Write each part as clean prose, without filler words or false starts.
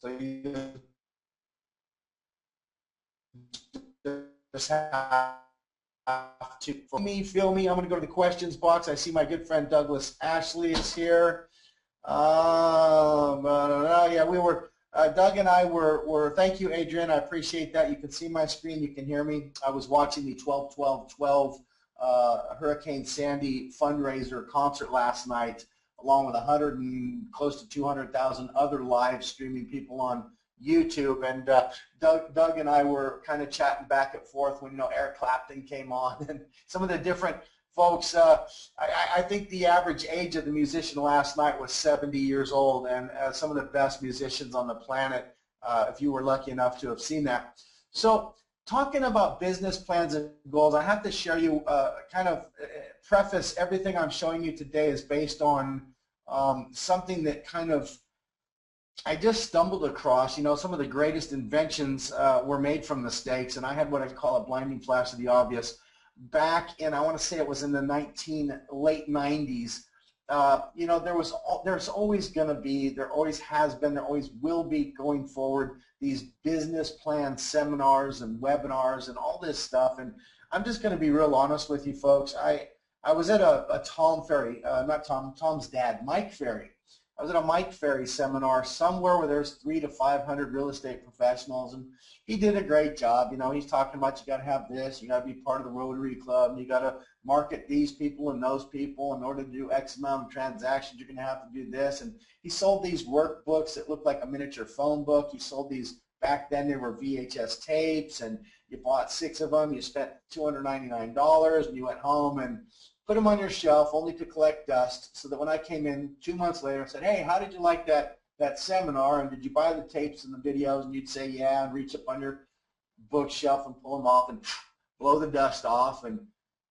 So you just have to feel me. I'm going to go to the questions box. I see my good friend Douglas Ashley is here. Yeah, we were, Doug and I were, thank you, Adrian. I appreciate that. You can see my screen. You can hear me. I was watching the 12-12-12 Hurricane Sandy fundraiser concert last night, along with 100 and close to 200,000 other live streaming people on YouTube. And Doug and I were kind of chatting back and forth when, Eric Clapton came on and some of the different folks. I think the average age of the musician last night was 70 years old, and some of the best musicians on the planet, if you were lucky enough to have seen that. So talking about business plans and goals, I have to share you kind of preface everything I'm showing you today is based on something that kind of I just stumbled across. Some of the greatest inventions were made from mistakes, and I had what I call a blinding flash of the obvious back in, I want to say it was in the late 90s. There's always going to be, there always has been, there always will be going forward these business plan seminars and webinars and all this stuff. And I'm just going to be real honest with you folks. I was at a Tom Ferry, not Tom, Tom's dad, Mike Ferry. I was at a Mike Ferry seminar somewhere where there's 300 to 500 real estate professionals, and he did a great job. He's talking about you got to have this, you got to be part of the Rotary Club, and you got to market these people and those people. In order to do X amount of transactions, you're going to have to do this. And he sold these workbooks that looked like a miniature phone book. He sold these, back then they were VHS tapes, and you bought 6 of them. You spent $299, and you went home and put them on your shelf only to collect dust, so that when I came in 2 months later and said, hey, how did you like that seminar, and did you buy the tapes and the videos, and you'd say yeah, and reach up on your bookshelf and pull them off and blow the dust off, and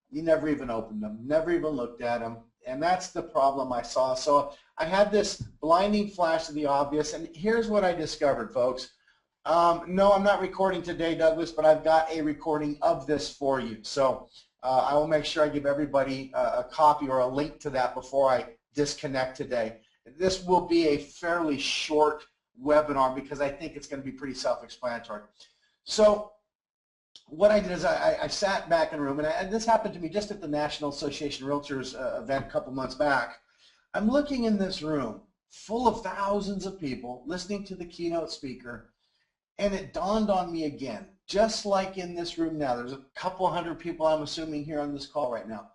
you never even opened them, never even looked at them. And that's the problem I saw. So I had this blinding flash of the obvious, and here's what I discovered, folks. No, I'm not recording today, Douglas, but I've got a recording of this for you. So I will make sure I give everybody a copy or a link to that before I disconnect today. This will be a fairly short webinar because I think it's going to be pretty self-explanatory. So what I did is I sat back in a room, and this happened to me just at the National Association of Realtors event a couple months back. I'm looking in this room full of thousands of people listening to the keynote speaker, and it dawned on me again, just like in this room now, there's a couple hundred people I'm assuming here on this call right now.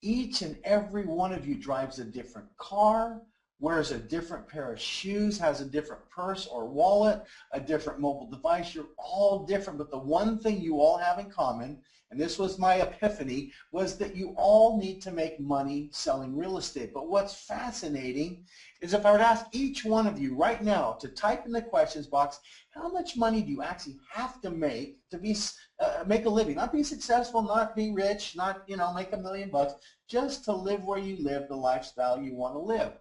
Each and every one of you drives a different car, wears a different pair of shoes, has a different purse or wallet, a different mobile device. You're all different, but the one thing you all have in common, and this was my epiphany, was that you all need to make money selling real estate. But what's fascinating is if I were to ask each one of you right now to type in the questions box, how much money do you actually have to make make a living? Not be successful, not be rich, not make $1 million, just to live where you live, the lifestyle you want to live.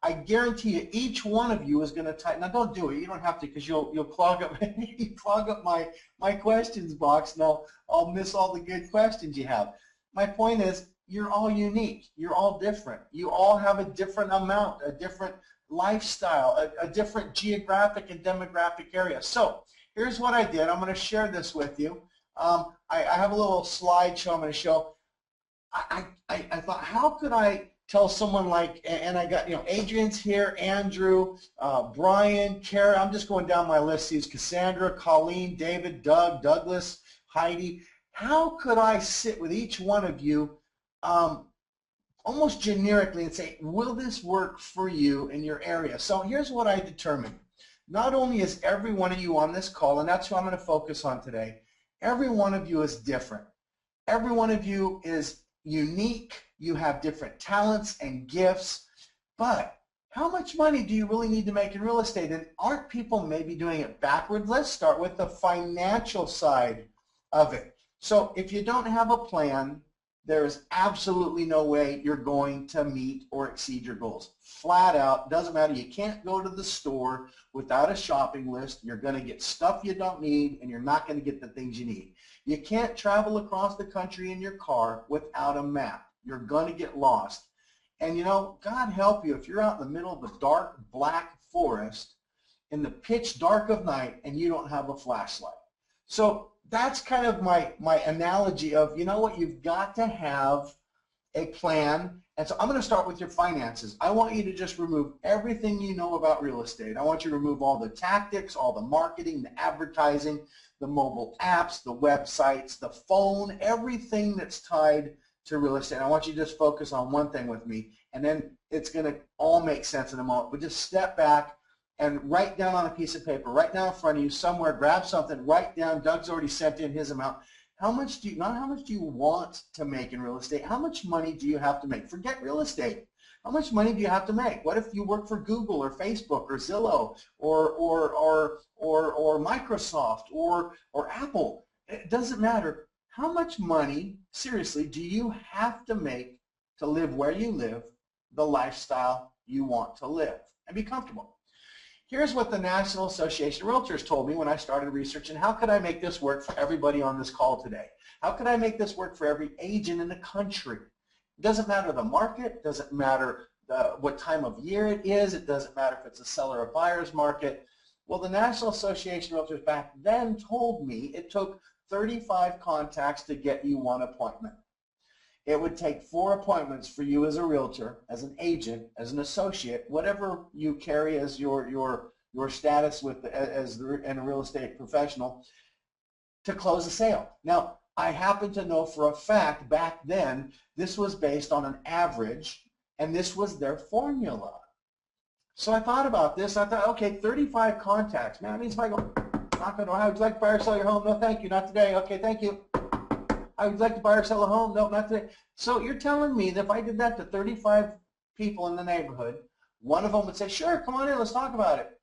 I guarantee you, each one of you is going to type. Now, don't do it. You don't have to, because you'll clog up my questions box. Now I'll miss all the good questions you have. My point is, you're all unique. You're all different. You all have a different amount, a different lifestyle, a different geographic and demographic area. So here's what I did. I'm going to share this with you. I have a little slideshow I'm going to show. I thought, how could I tell someone like, and I got, Adrian's here, Andrew, Brian, Kara, I'm just going down my list. These Cassandra, Colleen, David, Doug, Douglas, Heidi. How could I sit with each one of you almost generically and say, will this work for you in your area? So here's what I determined. Not only is every one of you on this call, and that's who I'm going to focus on today, every one of you is different. Every one of you is unique. You have different talents and gifts, but how much money do you really need to make in real estate? And aren't people maybe doing it backwards? Let's start with the financial side of it. So if you don't have a plan, there's absolutely no way you're going to meet or exceed your goals. Flat out, doesn't matter. You can't go to the store without a shopping list. You're going to get stuff you don't need, and you're not going to get the things you need. You can't travel across the country in your car without a map. You're going to get lost. And God help you if you're out in the middle of a dark black forest in the pitch dark of night and you don't have a flashlight. So that's kind of my analogy of, you know what, you've got to have a plan. And so I'm going to start with your finances. I want you to just remove everything you know about real estate. I want you to remove all the tactics, all the marketing, the advertising, the mobile apps, the websites, the phone, everything that's tied to real estate. I want you to just focus on one thing with me, and then it's going to all make sense in a moment. But just step back and write down on a piece of paper, right down in front of you somewhere, grab something, write down. Doug's already sent in his amount. How much do you, not how much do you want to make in real estate, how much money do you have to make? Forget real estate. How much money do you have to make? What if you work for Google or Facebook or Zillow or Microsoft or Apple? It doesn't matter. How much money, seriously, do you have to make to live where you live, the lifestyle you want to live, and be comfortable? Here's what the National Association of Realtors told me when I started researching how could I make this work for everybody on this call today? How could I make this work for every agent in the country? It doesn't matter the market, it doesn't matter what time of year it is, it doesn't matter if it's a seller or buyer's market. Well, the National Association of Realtors back then told me it took 35 contacts to get you one appointment. It would take 4 appointments for you as a realtor, as an agent, as an associate, whatever you carry as your status with as a real estate professional, to close a sale. Now, I happen to know for a fact back then this was based on an average, and this was their formula. So I thought about this. I thought, okay, 35 contacts. Man, that means if I go, knock on the door, how would you like to buy or sell your home? No, thank you, not today. Okay, thank you. I would like to buy or sell a home. No, not today. So you're telling me that if I did that to 35 people in the neighborhood, one of them would say, sure, come on in, let's talk about it.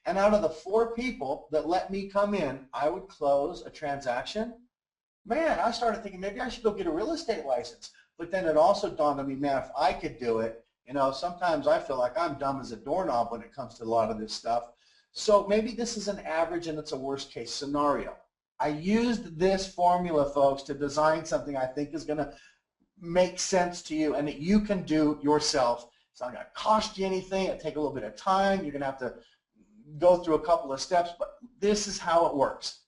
And out of the 4 people that let me come in, I would close a transaction. Man, I started thinking maybe I should go get a real estate license. But then it also dawned on me, man, if I could do it, you know, sometimes I feel like I'm dumb as a doorknob when it comes to a lot of this stuff. So maybe this is an average and it's a worst case scenario. I used this formula, folks, to design something I think is going to make sense to you and that you can do yourself. It's not going to cost you anything. It'll take a little bit of time. You're going to have to go through a couple of steps, but this is how it works.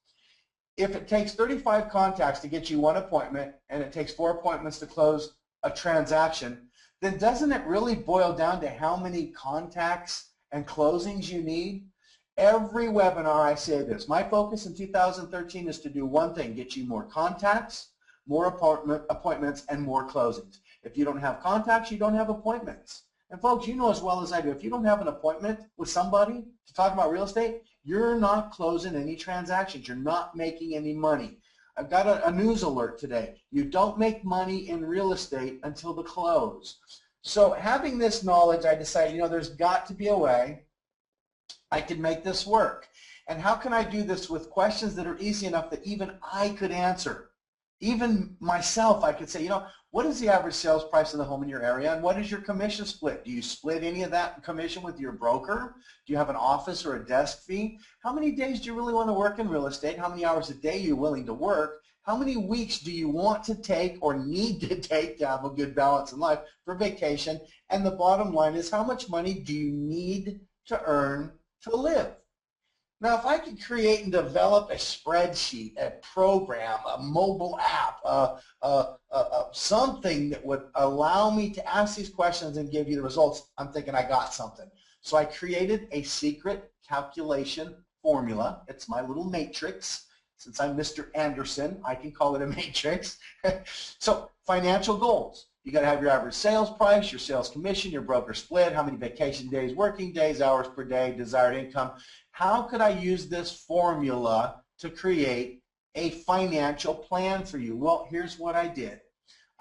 If it takes 35 contacts to get you one appointment and it takes 4 appointments to close a transaction, then doesn't it really boil down to how many contacts and closings you need? Every webinar I say this. My focus in 2013 is to do one thing, get you more contacts, more appointments, and more closings. If you don't have contacts, you don't have appointments. And folks, you know as well as I do, if you don't have an appointment with somebody to talk about real estate, you're not closing any transactions. You're not making any money. I've got a news alert today. You don't make money in real estate until the close. So having this knowledge, I decided, you know, there's got to be a way I can make this work. And how can I do this with questions that are easy enough that even I could answer? Even myself, I could say, you know, what is the average sales price of the home in your area, and what is your commission split? Do you split any of that commission with your broker? Do you have an office or a desk fee? How many days do you really want to work in real estate? How many hours a day are you willing to work? How many weeks do you want to take or need to take to have a good balance in life for vacation? And the bottom line is, how much money do you need to earn to live? Now, if I could create and develop a spreadsheet, a program, a mobile app, something that would allow me to ask these questions and give you the results, I'm thinking I got something. So I created a secret calculation formula. It's my little matrix. Since I'm Mr. Anderson, I can call it a matrix. So financial goals. You got to have your average sales price, your sales commission, your broker split, how many vacation days, working days, hours per day, desired income. How could I use this formula to create a financial plan for you? Well, here's what I did.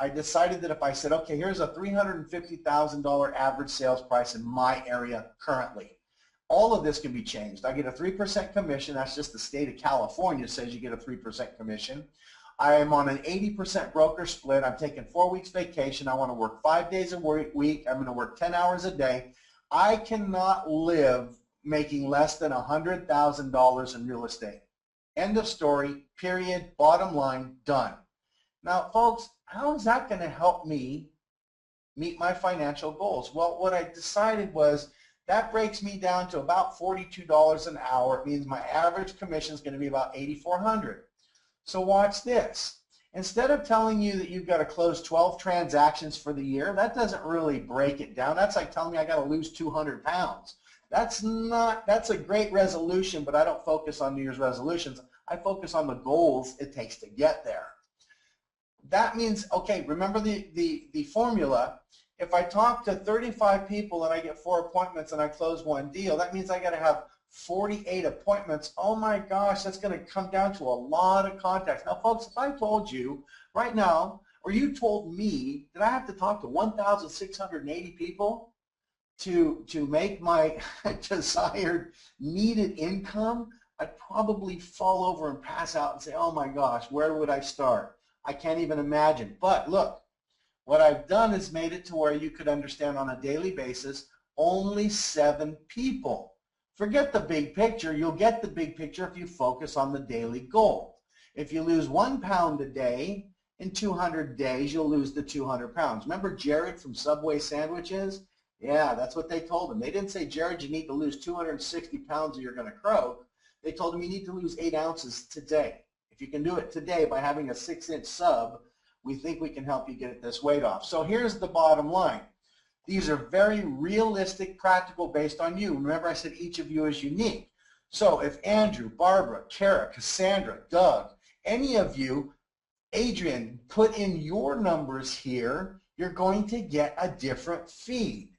I decided that if I said, okay, here's a $350,000 average sales price in my area currently. All of this can be changed. I get a 3% commission. That's just the state of California says you get a 3% commission. I am on an 80% broker split. I'm taking 4 weeks vacation. I want to work 5 days a week. I'm going to work 10 hours a day. I cannot live making less than $100,000 in real estate. End of story, period, bottom line, done. Now, folks, how is that going to help me meet my financial goals? Well, what I decided was That breaks me down to about $42 an hour. It means my average commission is going to be about $8,400. So watch this. Instead of telling you that you've got to close 12 transactions for the year, that doesn't really break it down. That's like telling me I got to lose 200 pounds. That's a great resolution, but I don't focus on New Year's resolutions. I focus on the goals it takes to get there. That means, okay, remember the formula. If I talk to 35 people and I get 4 appointments and I close 1 deal, that means I got to have 48 appointments. Oh my gosh, that's going to come down to a lot of contacts. Now, folks, if I told you right now, or you told me that I have to talk to 1,680 people to make my desired needed income, I'd probably fall over and pass out and say, oh my gosh, where would I start? I can't even imagine. But look, what I've done is made it to where you could understand on a daily basis only 7 people. Forget the big picture. You'll get the big picture if you focus on the daily goal. If you lose 1 pound a day, in 200 days, you'll lose the 200 pounds. Remember Jared from Subway Sandwiches? Yeah, that's what they told him. They didn't say, Jared, you need to lose 260 pounds or you're going to croak. They told him you need to lose 8 ounces today. If you can do it today by having a 6-inch sub, we think we can help you get this weight off. So here's the bottom line. These are very realistic, practical, based on you. Remember I said each of you is unique. So if Andrew, Barbara, Kara, Cassandra, Doug, any of you, Adrian, put in your numbers here, you're going to get a different feed.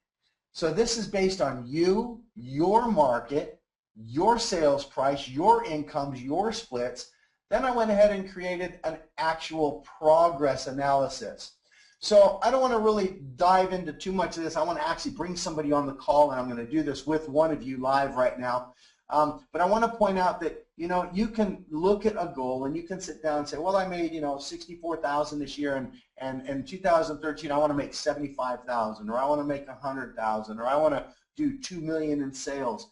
So this is based on you, your market, your sales price, your incomes, your splits. Then I went ahead and created an actual progress analysis. So I don't want to really dive into too much of this. I want to actually bring somebody on the call, and I'm going to do this with one of you live right now. But I want to point out that, you know, you can look at a goal and you can sit down and say, well, I made, you know, 64,000 this year, and in 2013 I want to make 75,000, or I want to make 100,000, or I want to do 2 million in sales.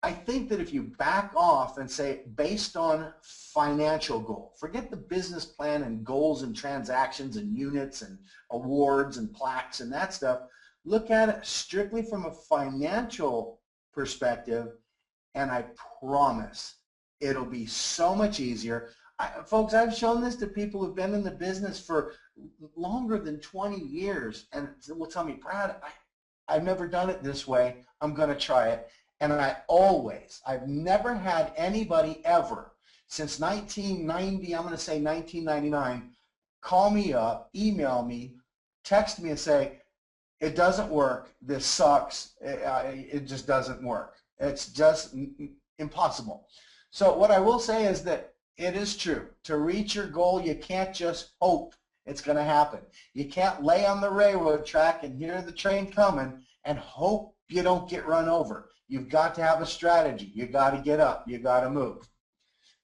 I think that if you back off and say, based on financial goal, forget the business plan and goals and transactions and units and awards and plaques and that stuff, look at it strictly from a financial perspective, and I promise it'll be so much easier. Folks, I've shown this to people who've been in the business for longer than 20 years and will tell me, Brad, I've never done it this way. I'm going to try it. And I've never had anybody ever since 1990, I'm going to say 1999, call me up, email me, text me and say, it doesn't work, this sucks, it just doesn't work. It's just impossible. So what I will say is that it is true. To reach your goal, you can't just hope it's going to happen. You can't lay on the railroad track and hear the train coming and hope you don't get run over. You've got to have a strategy. You got to get up. You got to move.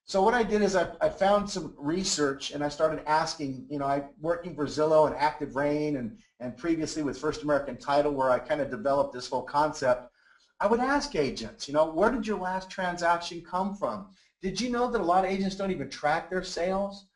So what I did is I found some research and I started asking, you know, I'm working for Zillow and Active Rain and previously with First American Title, where I kind of developed this whole concept. I would ask agents, you know, where did your last transaction come from? Did you know that a lot of agents don't even track their sales?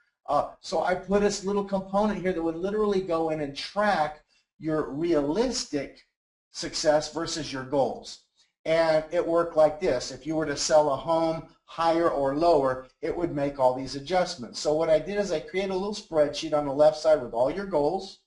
So I put this little component here that would literally go in and track your realistic success versus your goals. And it worked like this. If you were to sell a home higher or lower, it would make all these adjustments. So what I did is I created a little spreadsheet on the left side with all your goals,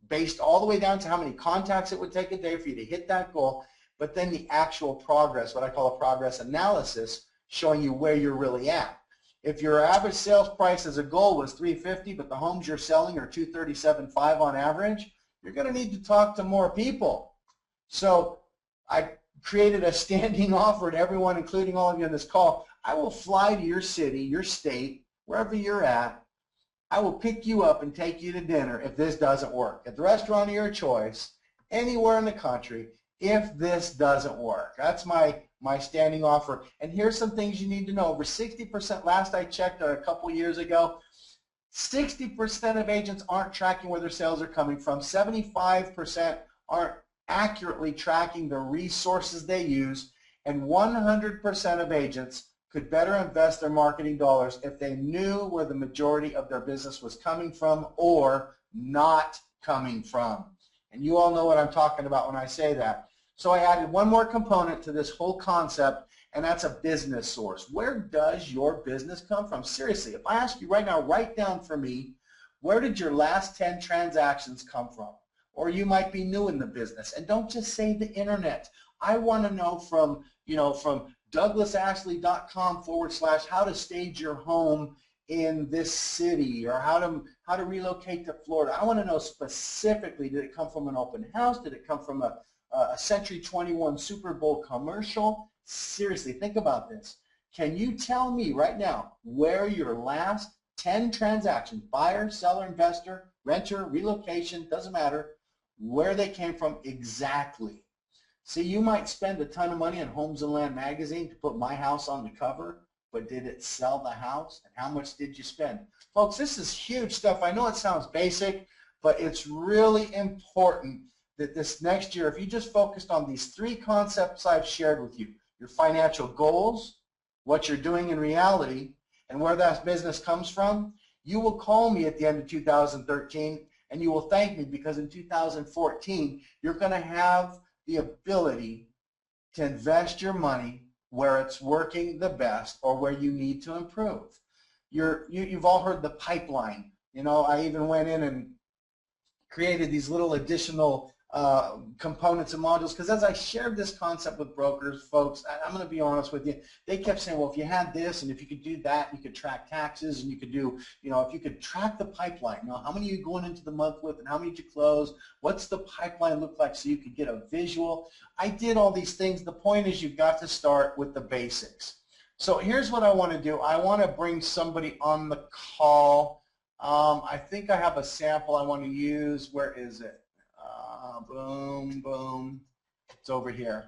based all the way down to how many contacts it would take a day for you to hit that goal, but then the actual progress, what I call a progress analysis, showing you where you're really at. If your average sales price as a goal was $350, but the homes you're selling are $237.5 on average, you're going to need to talk to more people. So I created a standing offer to everyone, including all of you on this call. I will fly to your city, your state, wherever you're at. I will pick you up and take you to dinner if this doesn't work. At the restaurant of your choice, anywhere in the country, if this doesn't work. That's my standing offer. And here's some things you need to know. Over 60%, last I checked a couple years ago, 60% of agents aren't tracking where their sales are coming from. 75% aren't accurately tracking the resources they use, and 100% of agents could better invest their marketing dollars if they knew where the majority of their business was coming from or not coming from. And you all know what I'm talking about when I say that. So I added one more component to this whole concept, and that's a business source. Where does your business come from? Seriously, if I ask you right now, write down for me, where did your last 10 transactions come from? Or you might be new in the business, and don't just say the internet. I want to know from, from douglasashley.com / how to stage your home in this city, or how to relocate to Florida. I want to know specifically, did it come from an open house? Did it come from a Century 21 Super Bowl commercial? Seriously, think about this. Can you tell me right now where your last 10 transactions, buyer, seller, investor, renter, relocation, doesn't matter, where they came from exactly? See, you might spend a ton of money on Homes and Land magazine to put my house on the cover, but did it sell the house? And how much did you spend? Folks, this is huge stuff. I know it sounds basic, but it's really important that this next year, if you just focused on these 3 concepts I've shared with you, your financial goals, what you're doing in reality, and where that business comes from, you will call me at the end of 2013 and you will thank me, because in 2014, you're going to have the ability to invest your money where it's working the best or where you need to improve. You've all heard the pipeline. I even went in and created these little additional components and modules, because as I shared this concept with brokers, folks, I'm going to be honest with you, they kept saying, well, if you had this and if you could do that, you could track taxes and you could do, if you could track the pipeline, how many are you going into the month with and how many did you close? What's the pipeline look like, so you could get a visual? I did all these things. The point is, you've got to start with the basics. So here's what I want to do. I want to bring somebody on the call. I think I have a sample I want to use. Where is it? Boom, boom. It's over here.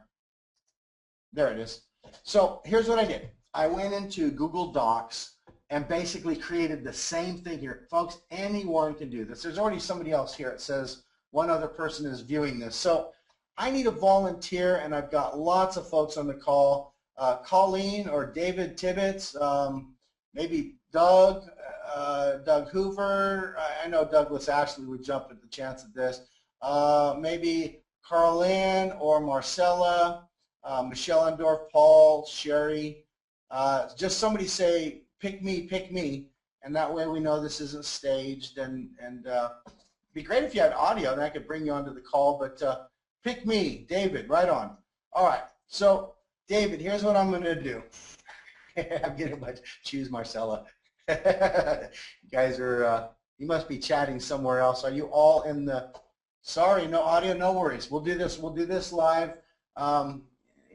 There it is. So here's what I did. I went into Google Docs and basically created the same thing here. Folks, anyone can do this. There's already somebody else here. It says one other person is viewing this. So I need a volunteer, and I've got lots of folks on the call. Colleen or David Tibbetts, maybe Doug Hoover. I know Douglas Ashley would jump at the chance of this. Maybe Carlin or Marcella, Michelle Endorf, Paul, Sherry. Just somebody say, pick me, and that way we know this isn't staged. And it'd be great if you had audio, and I could bring you onto the call, but pick me, David, right on. All right, so David, here's what I'm going to do. I'm getting a bunch. Choose Marcella. You guys are, you must be chatting somewhere else. Are you all in the... Sorry, no audio, no worries. We'll do this live. And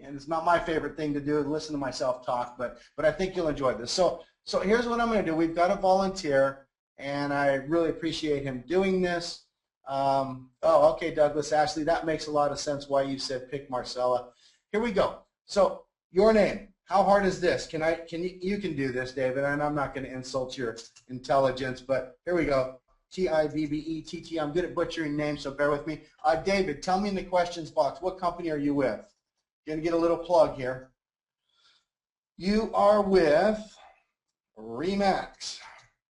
it's not my favorite thing to do, listen to myself talk, but I think you'll enjoy this. So here's what I'm going to do. We've got a volunteer, and I really appreciate him doing this. Oh, okay, Douglas Ashley, that makes a lot of sense why you said pick Marcella. Here we go. So your name. How hard is this? You can do this, David, and I'm not going to insult your intelligence, but here we go. T-I-B-B-E-T-T. I'm good at butchering names, so bear with me. David, tell me in the questions box, what company are you with? Going to get a little plug here. You are with Remax,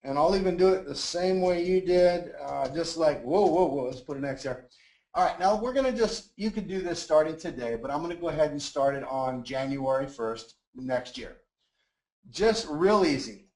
and I'll even do it the same way you did, just like, whoa, let's put an X there. All right, now we're going to you could do this starting today, but I'm going to go ahead and start it on January 1st next year. Just real easy.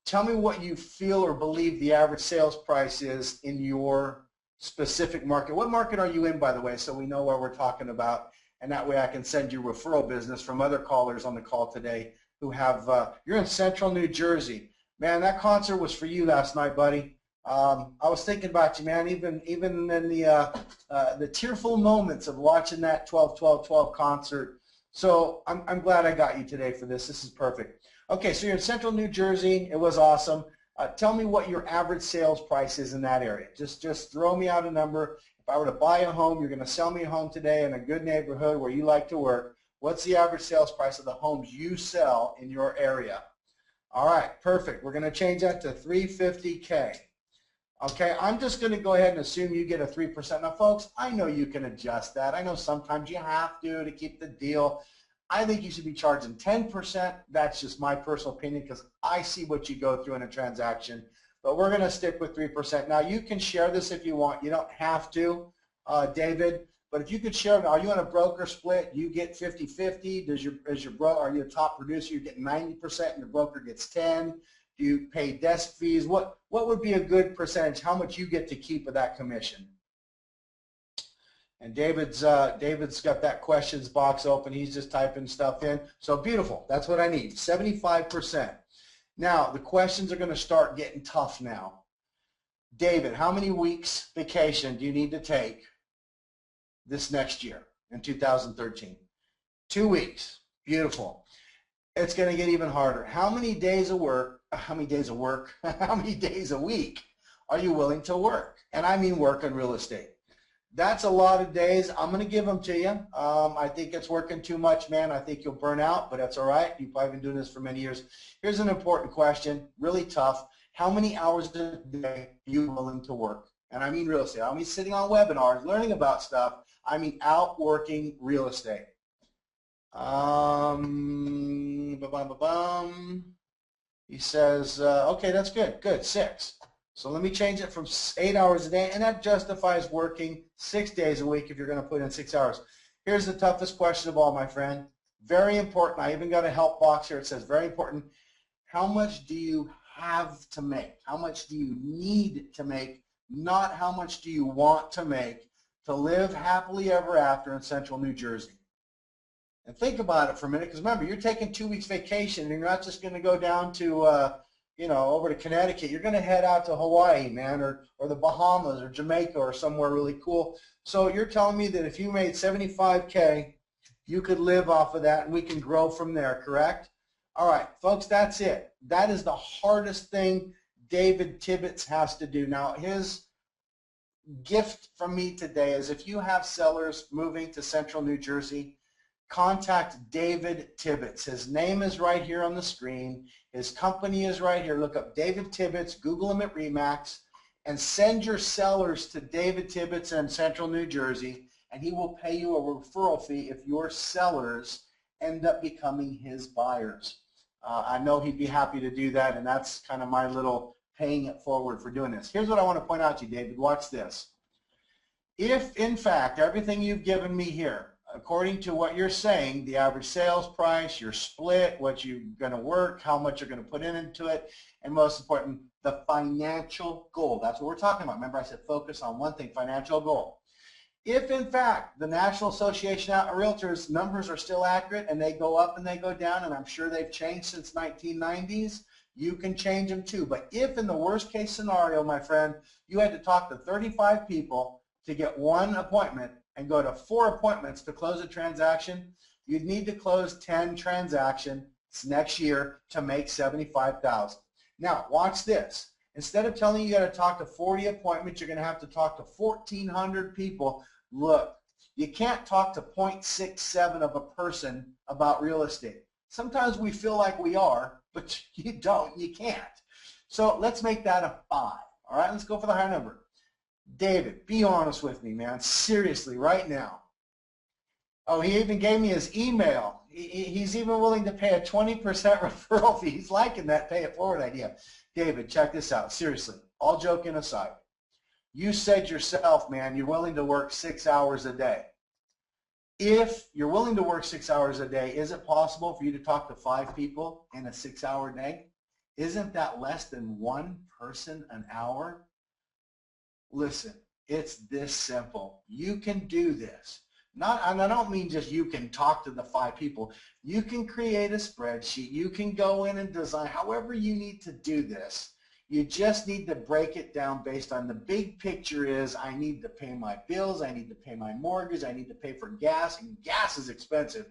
Tell me what you feel or believe the average sales price is in your specific market. What market are you in, by the way, so we know what we're talking about, and that way I can send you referral business from other callers on the call today who have, you're in Central New Jersey. Man, that concert was for you last night, buddy. I was thinking about you, man, even in the tearful moments of watching that 12-12-12 concert. So I'm glad I got you today for this. This is perfect. Okay, so you're in Central New Jersey. It was awesome. Tell me what your average sales price is in that area. Just throw me out a number. If I were to buy a home, you're going to sell me a home today in a good neighborhood where you like to work. What's the average sales price of the homes you sell in your area? All right, perfect. We're going to change that to $350K. Okay, I'm just going to go ahead and assume you get a 3%. Now, folks, I know you can adjust that. I know sometimes you have to keep the deal. I think you should be charging 10%. That's just my personal opinion because I see what you go through in a transaction. But we're going to stick with 3%. Now, you can share this if you want. You don't have to, David. But if you could share, are you on a broker split? You get 50-50. Are you a top producer? You're getting 90% and your broker gets 10. Do you pay desk fees? What would be a good percentage? How much you get to keep of that commission? And David's got that questions box open. He's just typing stuff in. So beautiful. That's what I need. 75%. Now the questions are going to start getting tough now. David, how many weeks vacation do you need to take this next year in 2013? 2 weeks. Beautiful. It's going to get even harder. How many days a week are you willing to work? And I mean work on real estate. That's a lot of days. I'm going to give them to you. I think it's working too much, man. I think you'll burn out, but that's all right. You've probably been doing this for many years. Here's an important question, really tough. How many hours a day are you willing to work? And I mean real estate. I don't mean sitting on webinars, learning about stuff. I mean out working real estate. He says, okay, that's good. Good, 6. So let me change it from 8 hours a day, and that justifies working 6 days a week if you're going to put in 6 hours. Here's the toughest question of all, my friend. Very important. I even got a help box here. It says very important. How much do you have to make? How much do you need to make? Not how much do you want to make to live happily ever after in central New Jersey. And think about it for a minute, because remember, you're taking 2 weeks vacation, and you're not just going to go down to over to Connecticut. You're going to head out to Hawaii, man, or the Bahamas or Jamaica or somewhere really cool. So you're telling me that if you made $75K, you could live off of that, and we can grow from there, correct? All right, folks, that's it. That is the hardest thing David Tibbetts has to do. Now, his gift from me today is if you have sellers moving to central New Jersey, contact David Tibbetts. His name is right here on the screen. His company is right here. Look up David Tibbetts, Google him at RE/MAX, and send your sellers to David Tibbetts in central New Jersey, and he will pay you a referral fee if your sellers end up becoming his buyers. I know he'd be happy to do that, and that's kind of my little paying it forward for doing this. Here's what I want to point out to you, David. Watch this. If, in fact, everything you've given me here, according to what you're saying, the average sales price, your split, what you're going to work, how much you're going to put into it, and most important, the financial goal. That's what we're talking about. Remember, I said focus on one thing, financial goal. If, in fact, the National Association of Realtors numbers are still accurate and they go up and they go down, and I'm sure they've changed since 1990s, you can change them too. But if in the worst case scenario, my friend, you had to talk to 35 people to get one appointment and go to 4 appointments to close a transaction, you'd need to close 10 transactions next year to make $75,000. Now, watch this. Instead of telling you got to talk to 40 appointments, you're going to have to talk to 1,400 people. Look, you can't talk to 0.67 of a person about real estate. Sometimes we feel like we are, but you don't. You can't. So let's make that a 5. All right, let's go for the higher number. David, be honest with me, man. Seriously, right now. Oh, he even gave me his email. He's even willing to pay a 20% referral fee. He's liking that pay it forward idea. David, check this out. Seriously, all joking aside. You said yourself, man, you're willing to work 6 hours a day. If you're willing to work 6 hours a day, is it possible for you to talk to 5 people in a 6-hour day? Isn't that less than 1 person an hour? Listen, it's this simple. You can do this. And I don't mean just you can talk to the 5 people. You can create a spreadsheet. You can go in and design however you need to do this. You just need to break it down based on the big picture is I need to pay my bills, I need to pay my mortgage, I need to pay for gas, and gas is expensive.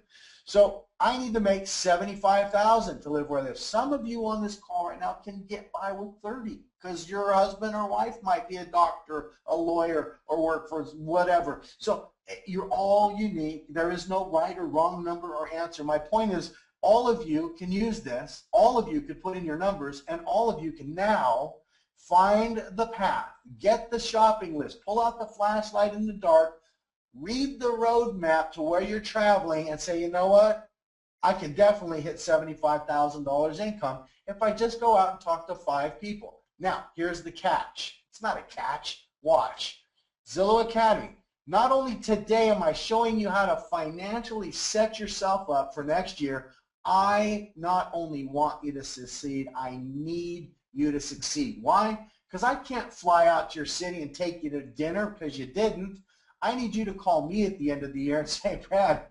So I need to make $75,000 to live where I live. Some of you on this call right now can get by with 30 because your husband or wife might be a doctor, a lawyer, or work for whatever. So you're all unique. There is no right or wrong number or answer. My point is all of you can use this. All of you could put in your numbers, and all of you can now find the path, get the shopping list, pull out the flashlight in the dark, read the roadmap to where you're traveling and say, you know what? I can definitely hit $75,000 income if I just go out and talk to 5 people. Now, here's the catch. It's not a catch. Watch. Zillow Academy. Not only today am I showing you how to financially set yourself up for next year, I not only want you to succeed, I need you to succeed. Why? Because I can't fly out to your city and take you to dinner because you didn't. I need you to call me at the end of the year and say, Brad,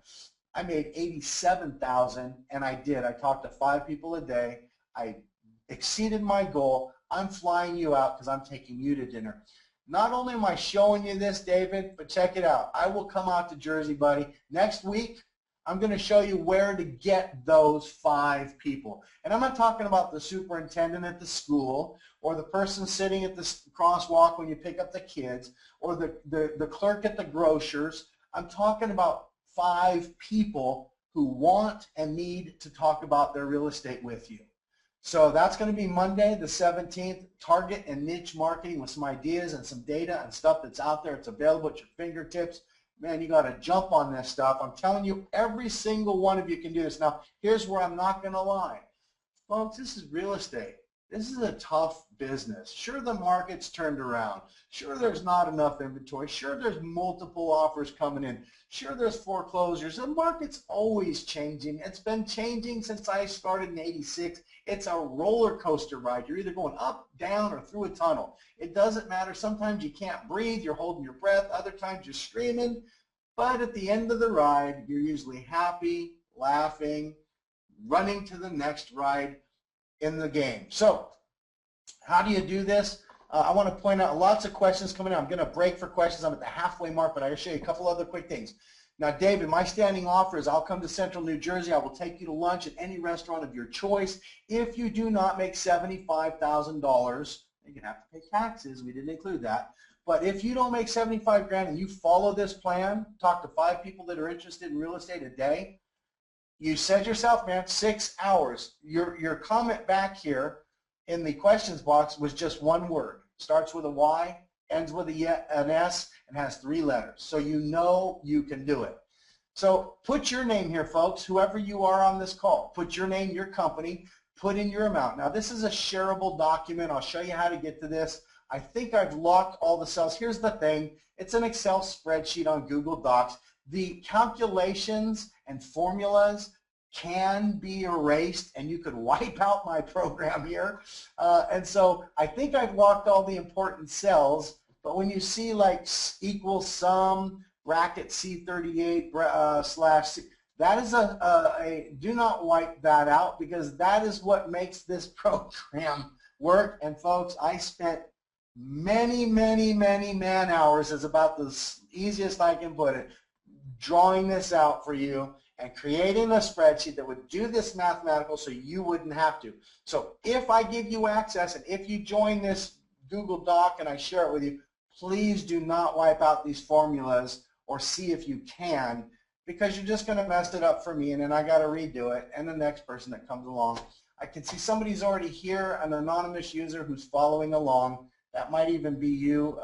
I made $87,000, and I did. I talked to 5 people a day. I exceeded my goal. I'm flying you out because I'm taking you to dinner. Not only am I showing you this, David, but check it out. I will come out to Jersey, buddy. Next week, I'm going to show you where to get those 5 people. And I'm not talking about the superintendent at the school or the person sitting at the crosswalk when you pick up the kids or the clerk at the grocer's. I'm talking about 5 people who want and need to talk about their real estate with you. So that's going to be Monday the 17th, target and niche marketing with some ideas and some data and stuff that's out there. It's available at your fingertips. Man, you got to jump on this stuff. I'm telling you, every single one of you can do this. Now, here's where I'm not going to lie. Folks, this is real estate. This is a tough business. Sure, the market's turned around. Sure, there's not enough inventory. Sure, there's multiple offers coming in. Sure, there's foreclosures. The market's always changing. It's been changing since I started in '86. It's a roller coaster ride. You're either going up, down, or through a tunnel. It doesn't matter. Sometimes you can't breathe. You're holding your breath. Other times you're screaming. But at the end of the ride, you're usually happy, laughing, running to the next ride in the game. So how do you do this? I want to point out lots of questions coming in. I'm going to break for questions. I'm at the halfway mark, but I will show you a couple other quick things. Now, David, my standing offer is I'll come to Central New Jersey. I will take you to lunch at any restaurant of your choice. If you do not make $75,000, you're going to have to pay taxes. We didn't include that. But if you don't make 75 grand and you follow this plan, talk to 5 people that are interested in real estate a day, you said yourself, man, 6 hours. Your comment back here in the questions box was just one word. Starts with a Y, ends with an S, and has 3 letters. So you know you can do it. So put your name here, folks, whoever you are on this call. Put your name, your company, put in your amount. Now, this is a shareable document. I'll show you how to get to this. I think I've locked all the cells. Here's the thing. It's an Excel spreadsheet on Google Docs. The calculations and formulas can be erased, and you could wipe out my program here. And so I think I've locked all the important cells, but when you see like equal sum, bracket C38 slash C, that is a do not wipe that out, because that is what makes this program work. And folks, I spent many man hours, is about the easiest I can put it, drawing this out for you and creating a spreadsheet that would do this mathematical so you wouldn't have to. So if I give you access and if you join this Google Doc and I share it with you, please do not wipe out these formulas or see if you can, because you're just going to mess it up for me, and then I got to redo it, and the next person that comes along. I can see somebody's already here, an anonymous user who's following along. That might even be you,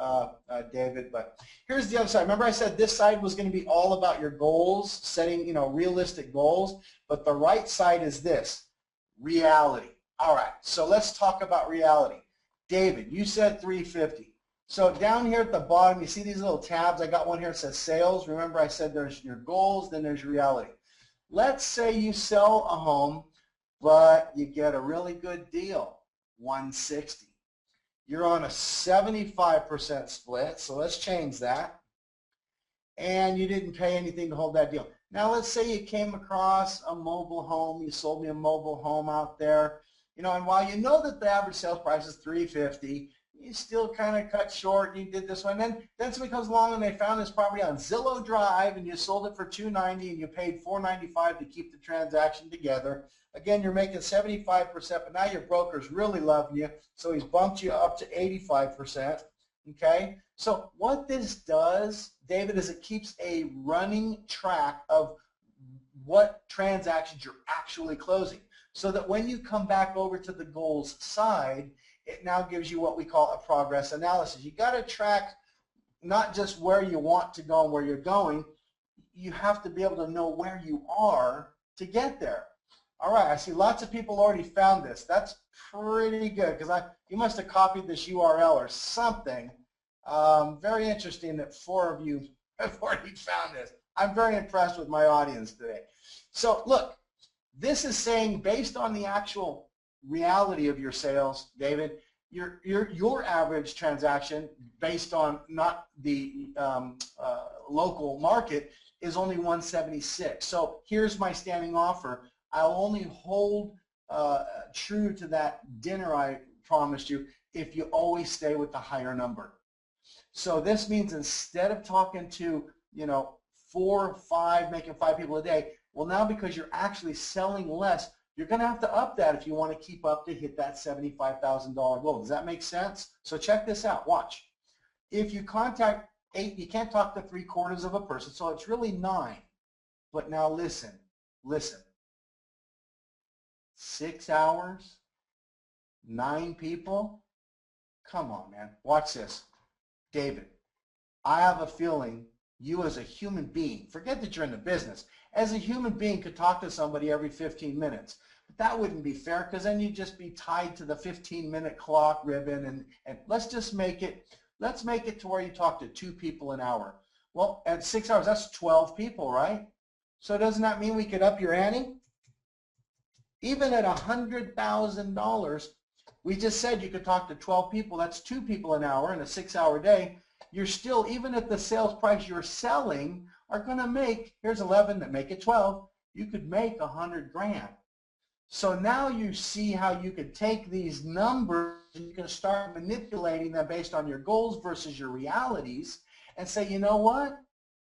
David. But here's the other side. Remember I said this side was going to be all about your goals, setting, realistic goals. But the right side is this, reality. All right, so let's talk about reality. David, you said 350. So down here at the bottom, you see these little tabs. I got one here that says sales. Remember I said there's your goals, then there's your reality. Let's say you sell a home, but you get a really good deal, 160. You're on a 75% split, so let's change that. And you didn't pay anything to hold that deal. Now let's say you came across a mobile home, you sold me a mobile home out there, and while you know that the average sales price is 350, you still kind of cut short, you did this one. Then somebody comes along and they found this property on Zillow Drive and you sold it for $290 and you paid $495 to keep the transaction together. Again, you're making 75%, but now your broker's really loving you, so he's bumped you up to 85%, okay? So what this does, David, is it keeps a running track of what transactions you're actually closing, so that when you come back over to the goals side, it now gives you what we call a progress analysis. You got to track not just where you want to go and where you're going, you have to be able to know where you are to get there. All right, I see lots of people already found this. That's pretty good, because you must have copied this URL or something. Very interesting that 4 of you I've already found this. I'm very impressed with my audience today. So look, this is saying based on the actual reality of your sales, David, your average transaction based on not the local market is only 176. So here's my standing offer. I'll only hold true to that dinner I promised you if you always stay with the higher number. So this means instead of talking to, 4 or 5, making 5 people a day, well, now because you're actually selling less, you're going to have to up that if you want to keep up to hit that $75,000 goal. Does that make sense? So check this out. Watch. If you contact 8, you can't talk to 3/4 of a person, so it's really 9. But now listen. 6 hours, 9 people. Come on, man. Watch this. David, I have a feeling you as a human being, forget that you're in the business, as a human being could talk to somebody every 15 minutes. But that wouldn't be fair because then you'd just be tied to the 15-minute clock ribbon. And let's make it to where you talk to 2 people an hour. Well, at 6 hours, that's 12 people, right? So doesn't that mean we could up your ante? Even at $100,000, we just said you could talk to 12 people. That's 2 people an hour in a 6-hour day. You're still, even at the sales price you're selling, are going to make, here's 11 that make it 12, you could make 100 grand. So now you see how you could take these numbers and you can start manipulating them based on your goals versus your realities and say, you know what?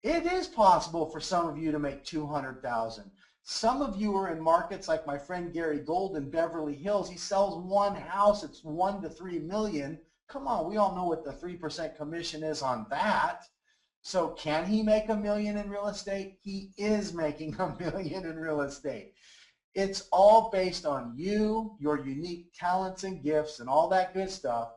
It is possible for some of you to make 200,000. Some of you are in markets like my friend Gary Gold in Beverly Hills. He sells one house. It's 1 to 3 million. Come on, we all know what the 3% commission is on that. So can he make $1 million in real estate? He is making $1 million in real estate. It's all based on you, your unique talents and gifts and all that good stuff.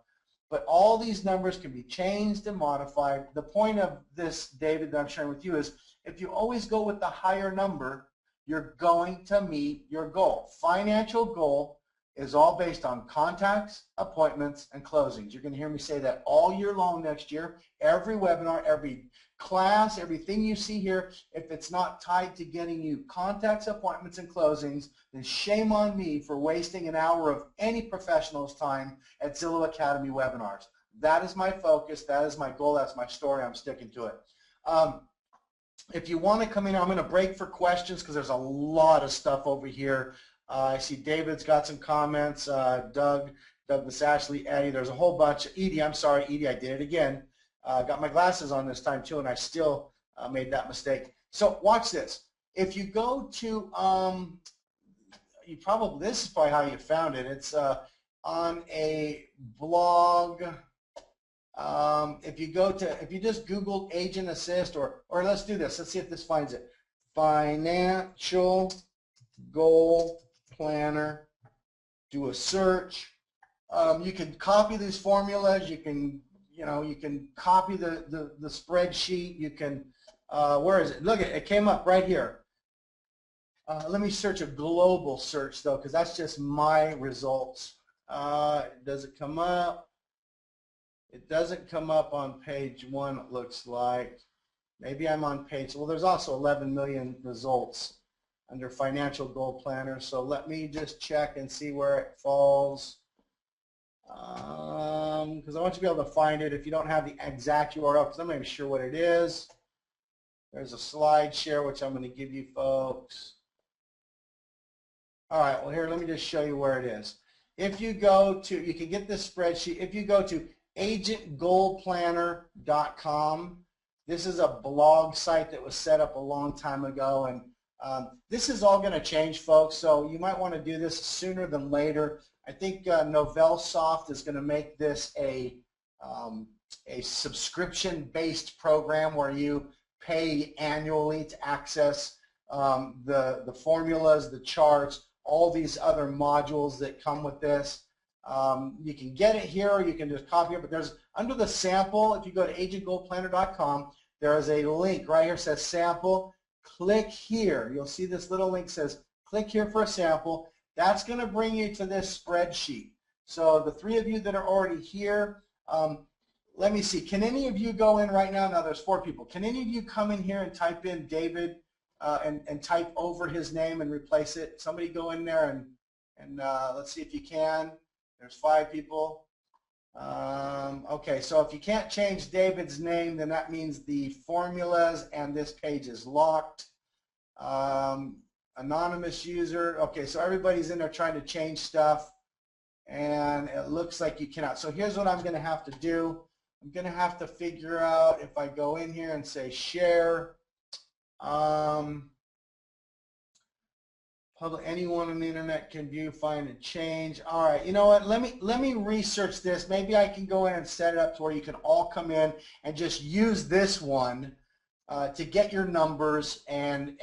But all these numbers can be changed and modified. The point of this, David, that I'm sharing with you is if you always go with the higher number, you're going to meet your goal. Financial goal is all based on contacts, appointments, and closings. You're going to hear me say that all year long next year. Every webinar, every class, everything you see here, if it's not tied to getting you contacts, appointments, and closings, then shame on me for wasting an hour of any professional's time at Zillow Academy webinars. That is my focus. That is my goal. That's my story. I'm sticking to it. If you want to come in, I'm going to break for questions because there's a lot of stuff over here. I see David's got some comments, Douglas Ashley, Eddie, there's a whole bunch. Edie, I'm sorry, Edie, I did it again. Got my glasses on this time too, and I still made that mistake. So watch this. If you go to, this is probably how you found it. It's on a blog. If you just Google Agent Assist, or let's do this. Let's see if this finds it. Financial Goal Planner. Do a search. You can copy these formulas. You can copy the spreadsheet. You can where is it? Look, it came up right here. Let me search a global search though, because that's just my results. Does it come up? It doesn't come up on page 1. It looks like maybe I'm on page. Well, there's also 11 million results under Financial Goal Planner. So let me just check and see where it falls. Because I want you to be able to find it if you don't have the exact URL, because I'm not even sure what it is. There's a slide share, which I'm going to give you folks. All right, well here, let me just show you where it is. If you go to, you can get this spreadsheet. If you go to agentgoalplanner.com, this is a blog site that was set up a long time ago, and this is all going to change, folks, so you might want to do this sooner than later. I think NovelSoft is going to make this a subscription-based program where you pay annually to access the formulas, the charts, all these other modules that come with this. You can get it here, or you can just copy it, but there's, under the sample, if you go to agentgoalplanner.com, there is a link right here that says sample. Click here. You'll see this little link says click here for a sample. That's going to bring you to this spreadsheet. So the 3 of you that are already here, let me see. Can any of you go in right now? Now there's 4 people. Can any of you come in here and type in David and type over his name and replace it? Somebody go in there and let's see if you can. There's 5 people. Okay, so if you can't change David's name, then that means the formulas and this page is locked. Anonymous user. Okay, so everybody's in there trying to change stuff, and it looks like you cannot. So here's what I'm going to have to do. I'm going to have to figure out if I go in here and say share. Public, anyone on the internet can view, find, and change. All right, you know what? Let me research this. Maybe I can go in and set it up to where you can all come in and just use this one to get your numbers and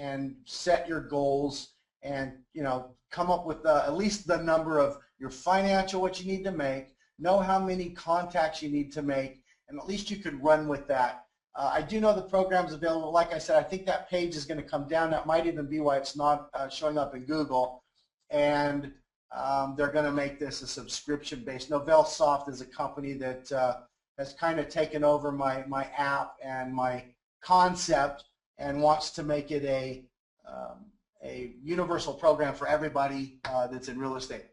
set your goals, and come up with at least the number of your financial, what you need to make, know how many contacts you need to make, and at least you could run with that. I do know the program's available. Like I said, I think that page is going to come down. That might even be why it's not showing up in Google. And they're going to make this a subscription-based. NovellSoft is a company that has kind of taken over my app and my concept and wants to make it a universal program for everybody that's in real estate.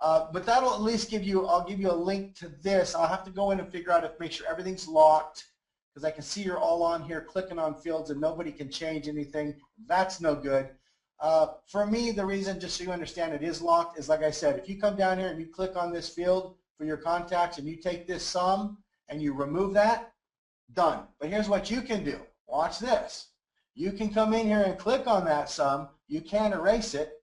But that'll at least I'll give you a link to this. I'll have to go in and figure out make sure everything's locked, because I can see you're all on here clicking on fields and nobody can change anything. That's no good. For me, the reason, just so you understand, it is locked is, like I said, if you come down here and you click on this field for your contacts and you take this sum and you remove that, done. But here's what you can do. Watch this. You can come in here and click on that sum. You can erase it,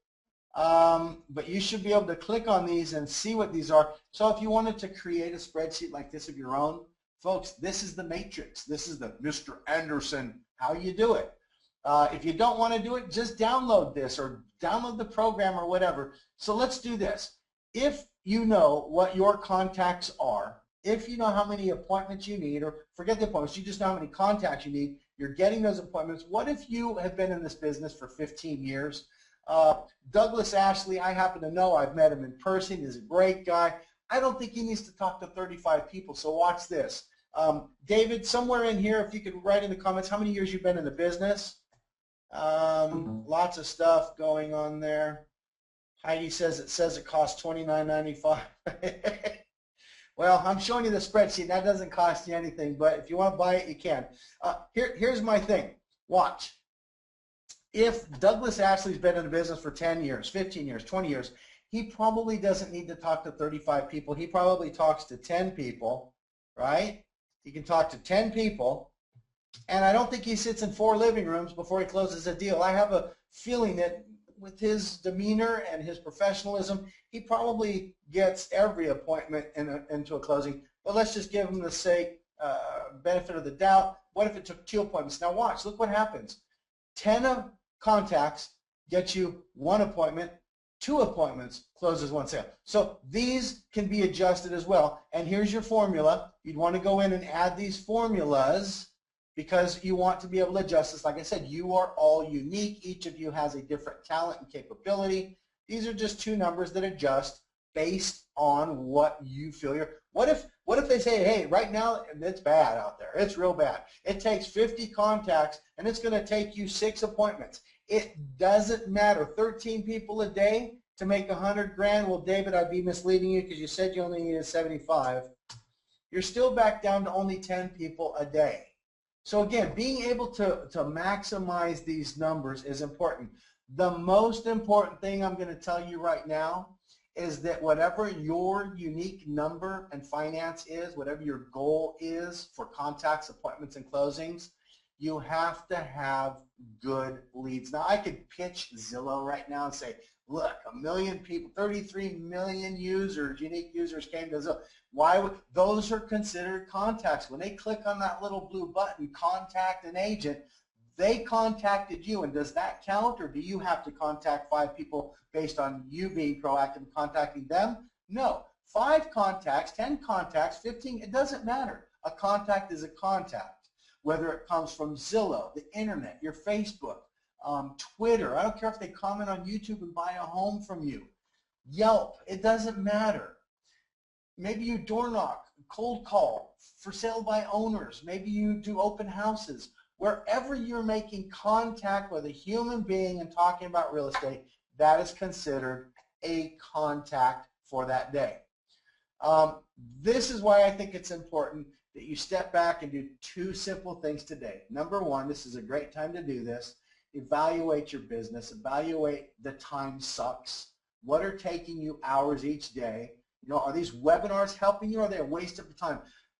but you should be able to click on these and see what these are. So if you wanted to create a spreadsheet like this of your own, folks, this is the matrix. This is the Mr. Anderson, how you do it. If you don't want to do it, just download this or download the program or whatever. So let's do this. If you know what your contacts are, if you know how many appointments you need, or forget the appointments, you just know how many contacts you need, you're getting those appointments. What if you have been in this business for 15 years? Douglas Ashley, I happen to know, I've met him in person. He's a great guy. I don't think he needs to talk to 35 people, so watch this. David, somewhere in here, if you could write in the comments how many years you've been in the business. Lots of stuff going on there. Heidi says it costs $29.95. Well, I'm showing you the spreadsheet. That doesn't cost you anything, but if you want to buy it, you can. Here's my thing. Watch. If Douglas Ashley's been in the business for 10 years, 15 years, 20 years, he probably doesn't need to talk to 35 people. He probably talks to 10 people, right? He can talk to 10 people, and I don't think he sits in 4 living rooms before he closes a deal. I have a feeling that with his demeanor and his professionalism, he probably gets every appointment into a closing. But let's just give him the benefit of the doubt. What if it took 2 appointments? Now watch, look what happens. 10 contacts get you 1 appointment, 2 appointments closes 1 sale. So these can be adjusted as well. And here's your formula. You'd want to go in and add these formulas because you want to be able to adjust this. Like I said, you are all unique. Each of you has a different talent and capability. These are just 2 numbers that adjust based on what you feel you're. What if they say, hey, right now it's bad out there. It's real bad. It takes 50 contacts and it's going to take you 6 appointments. It doesn't matter. 13 people a day to make 100 grand. Well, David, I'd be misleading you because you said you only needed 75. You're still back down to only 10 people a day. So again, being able to maximize these numbers is important. The most important thing I'm going to tell you right now is that whatever your unique number and finance is, whatever your goal is for contacts, appointments, and closings, you have to have good leads. Now, I could pitch Zillow right now and say, look, 1 million people, 33 million users, unique users came to Zillow. Why would those are considered contacts? When they click on that little blue button, contact an agent, they contacted you, and does that count, or do you have to contact 5 people based on you being proactive in contacting them? No. 5 contacts, 10 contacts, 15, it doesn't matter. A contact is a contact, whether it comes from Zillow, the internet, your Facebook, Twitter. I don't care if they comment on YouTube and buy a home from you. Yelp, it doesn't matter. Maybe you door knock, cold call, for sale by owners. Maybe you do open houses. Wherever you're making contact with a human being and talking about real estate, that is considered a contact for that day. This is why I think it's important that you step back and do two simple things today. Number one, this is a great time to do this. Evaluate your business. Evaluate the time sucks. What are taking you hours each day? You know, are these webinars helping you, or are they a waste of time?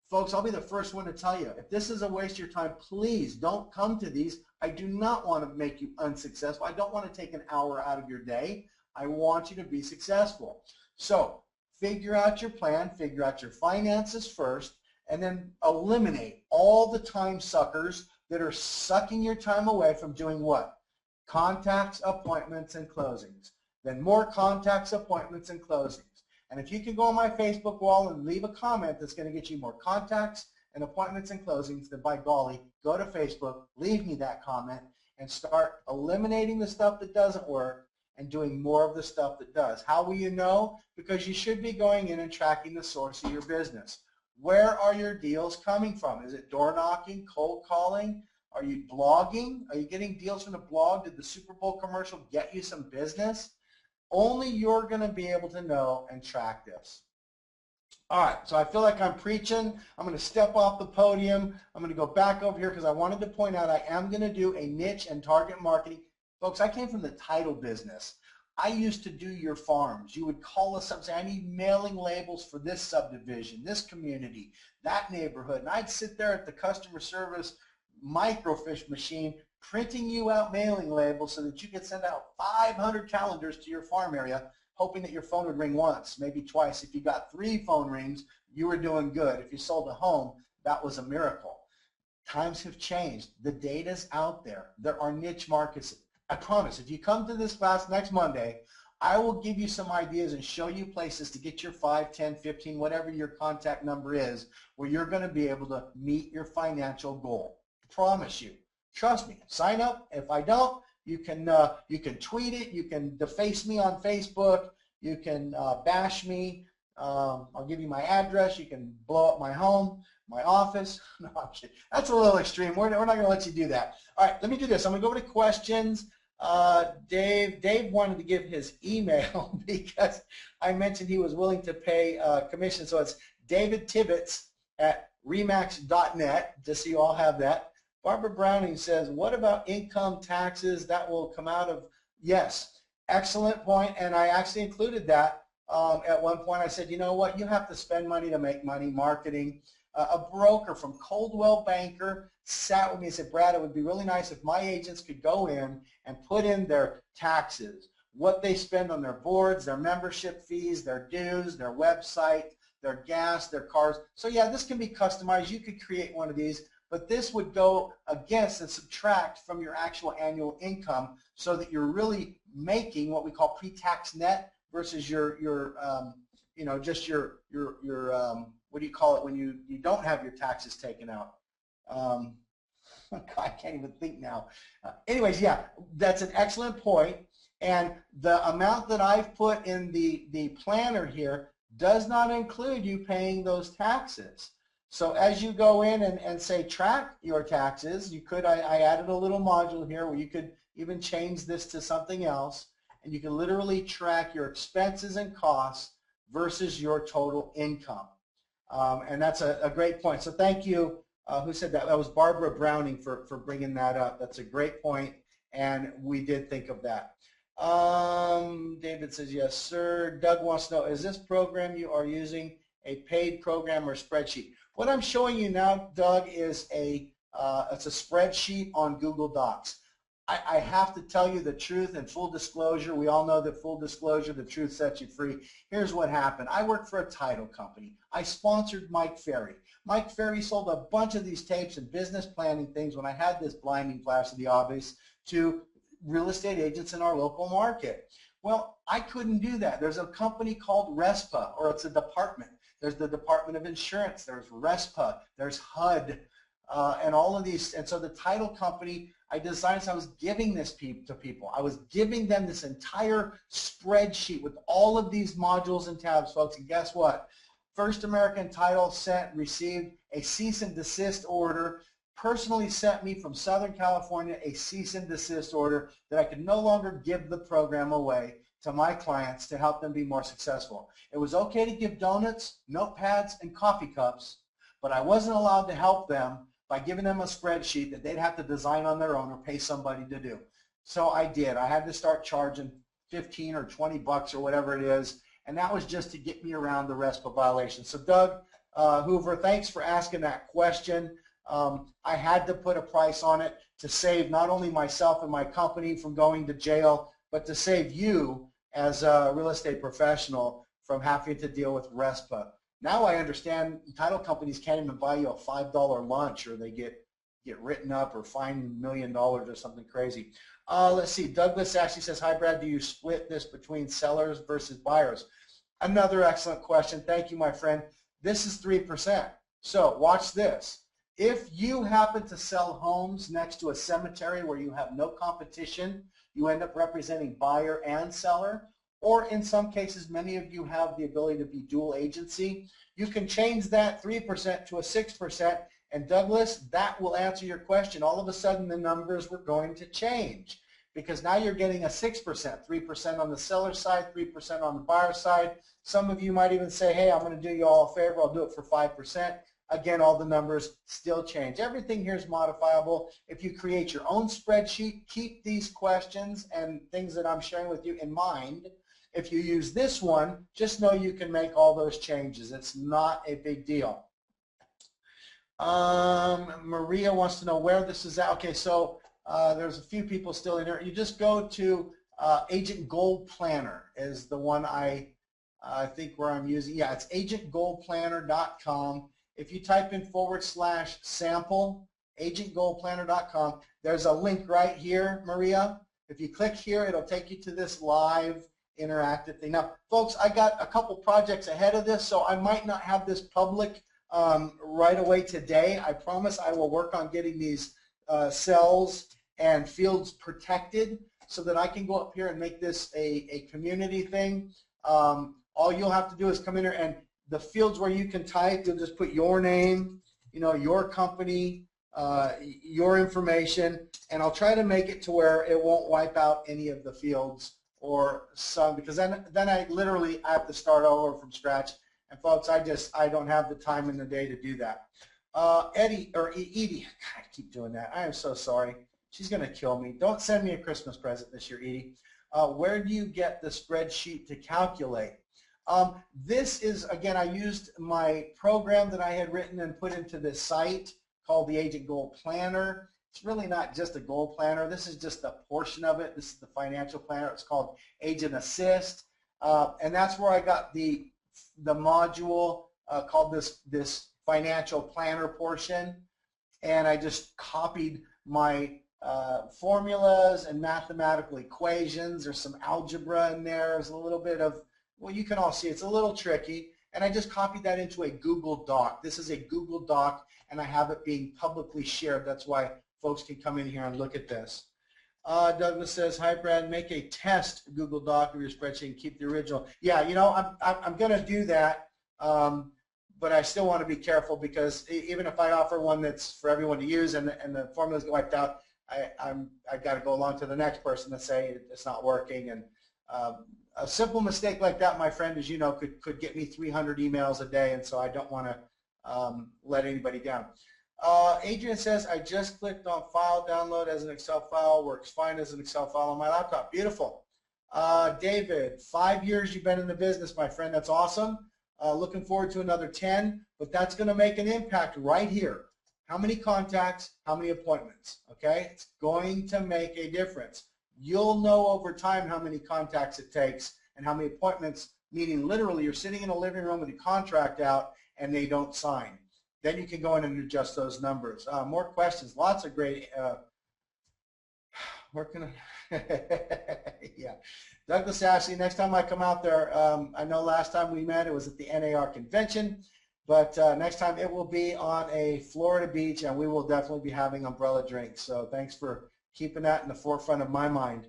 Folks, I'll be the first one to tell you, if this is a waste of your time, please don't come to these. I do not want to make you unsuccessful. I don't want to take an hour out of your day. I want you to be successful. So figure out your plan, figure out your finances first, and then eliminate all the time suckers that are sucking your time away from doing what? Contacts, appointments, and closings. Then more contacts, appointments, and closings. And if you can go on my Facebook wall and leave a comment that's going to get you more contacts and appointments and closings, then by golly, go to Facebook, leave me that comment, and start eliminating the stuff that doesn't work and doing more of the stuff that does. How will you know? Because you should be going in and tracking the source of your business. Where are your deals coming from? Is it door knocking, cold calling? Are you blogging? Are you getting deals from the blog? Did the Super Bowl commercial get you some business? Only you're going to be able to know and track this. All right, so I feel like I'm preaching. I'm going to step off the podium. I'm going to go back over here because I wanted to point out I am going to do a niche and target marketing. Folks, I came from the title business. I used to do your farms. You would call us up and say, I need mailing labels for this subdivision, this community, that neighborhood. And I'd sit there at the customer service microfiche machine printing you out mailing labels so that you could send out 500 calendars to your farm area, hoping that your phone would ring once, maybe twice. If you got 3 phone rings, you were doing good. If you sold a home, that was a miracle. Times have changed. The data's out there. There are niche markets. I promise, if you come to this class next Monday, I will give you some ideas and show you places to get your 5, 10, 15, whatever your contact number is, where you're going to be able to meet your financial goal. I promise you. Trust me. Sign up. If I don't, you can tweet it. You can deface me on Facebook. You can bash me. I'll give you my address. You can blow up my home, my office. No, I'm kidding. That's a little extreme. We're not going to let you do that. All right, let me do this. I'm going to go over to questions. Dave wanted to give his email because I mentioned he was willing to pay commission. So it's David Tibbetts at remax.net, just so you all have that. Barbara Browning says, what about income taxes that will come out of? Yes, excellent point, and I actually included that. At one point I said, you know what, you have to spend money to make money marketing. A broker from Coldwell Banker sat with me and said, Brad, it would be really nice if my agents could go in and put in their taxes, what they spend on their boards, their membership fees, their dues, their website, their gas, their cars. So yeah, this can be customized. You could create one of these. But this would go against and subtract from your actual annual income so that you're really making what we call pre-tax net versus your you know, just your what do you call it when you don't have your taxes taken out? I can't even think now. Anyways, yeah, that's an excellent point. And the amount that I've put in the planner here does not include you paying those taxes. So as you go in and say track your taxes, you could, I added a little module here where you could even change this to something else, and you can literally track your expenses and costs versus your total income. And that's a great point. So thank you. Who said that? That was Barbara Browning for bringing that up. That's a great point, and we did think of that. David says, yes, sir. Doug wants to know, is this program you are using a paid program or spreadsheet? What I'm showing you now, Doug, is it's a spreadsheet on Google Docs. I have to tell you the truth and full disclosure. We all know that full disclosure, the truth sets you free. Here's what happened. I work for a title company. I sponsored Mike Ferry. Mike Ferry sold a bunch of these tapes and business planning things when I had this blinding flash of the obvious to real estate agents in our local market. Well, I couldn't do that. There's a company called RESPA, or it's a department. There's the Department of Insurance, there's RESPA, there's HUD, and all of these. And so the title company, I decided I was giving this to people. I was giving them this entire spreadsheet with all of these modules and tabs, folks. And guess what? First American Title received a cease and desist order, personally sent me from Southern California a cease and desist order that I could no longer give the program away to my clients to help them be more successful. It was okay to give donuts, notepads, and coffee cups, but I wasn't allowed to help them by giving them a spreadsheet that they'd have to design on their own or pay somebody to do. So I did. I had to start charging 15 or 20 bucks or whatever it is, and that was just to get me around the RESPA violation. So Doug Hoover, thanks for asking that question. I had to put a price on it to save not only myself and my company from going to jail, but to save you as a real estate professional from having to deal with RESPA. Now I understand title companies can't even buy you a $5 lunch, or they get written up or fined $1 million or something crazy. Let's see. Douglas actually says, hi, Brad, do you split this between sellers versus buyers? Another excellent question. Thank you, my friend. This is 3%. So watch this. If you happen to sell homes next to a cemetery where you have no competition, you end up representing buyer and seller, or in some cases, many of you have the ability to be dual agency, you can change that 3% to a 6%, and Douglas, that will answer your question. All of a sudden, the numbers were going to change because now you're getting a 6%, 3% on the seller side, 3% on the buyer side. Some of you might even say, hey, I'm going to do you all a favor. I'll do it for 5%. Again, all the numbers still change. Everything here is modifiable. If you create your own spreadsheet, keep these questions and things that I'm sharing with you in mind. If you use this one, just know you can make all those changes. It's not a big deal. Maria wants to know where this is at. Okay, so there's a few people still in here. You just go to Agent Gold Planner is the one I think where I'm using. Yeah, it's agentgoldplanner.com. If you type in /sample, agentgoldplanner.com, there's a link right here, Maria. If you click here, it'll take you to this live interactive thing. Now, folks, I got a couple projects ahead of this, so I might not have this public right away today. I promise I will work on getting these cells and fields protected so that I can go up here and make this a community thing. All you'll have to do is come in here, and the fields where you can type, you'll just put your name, your company, your information, and I'll try to make it to where it won't wipe out any of the fields or some, because then I literally have to start over from scratch. And folks, I don't have the time in the day to do that. Edie, God, I keep doing that. I am so sorry. She's going to kill me. Don't send me a Christmas present this year, Edie. Where do you get the spreadsheet to calculate? This is, again, I used my program that I had written and put into this site called the Agent Goal Planner. It's really not just a goal planner. This is just a portion of it. This is the financial planner. It's called Agent Assist. And that's where I got the module called this financial planner portion. And I just copied my formulas and mathematical equations. There's some algebra in there. There's a little bit of, well, you can all see it's a little tricky. And I just copied that into a Google Doc. This is a Google Doc, and I have it being publicly shared. That's why folks can come in here and look at this. Douglas says, hi, Brad, make a test Google Doc of your spreadsheet and keep the original. Yeah, I'm going to do that, but I still want to be careful because even if I offer one that's for everyone to use and the formulas get wiped out, I've got to go along to the next person to say it's not working. And a simple mistake like that, my friend, as you know, could get me 300 emails a day, and so I don't want to let anybody down. Adrian says, I just clicked on file download as an Excel file, works fine as an Excel file on my laptop. Beautiful. David, 5 years you've been in the business, my friend. That's awesome. Looking forward to another 10, but that's going to make an impact right here. How many contacts, how many appointments, okay? It's going to make a difference. You'll know over time how many contacts it takes and how many appointments, meaning literally you're sitting in a living room with your contract out and they don't sign. Then you can go in and adjust those numbers. More questions, lots of great, where can I, yeah. Douglas Ashley, next time I come out there, I know last time we met it was at the NAR convention, but next time it will be on a Florida beach, and we will definitely be having umbrella drinks. So thanks for keeping that in the forefront of my mind.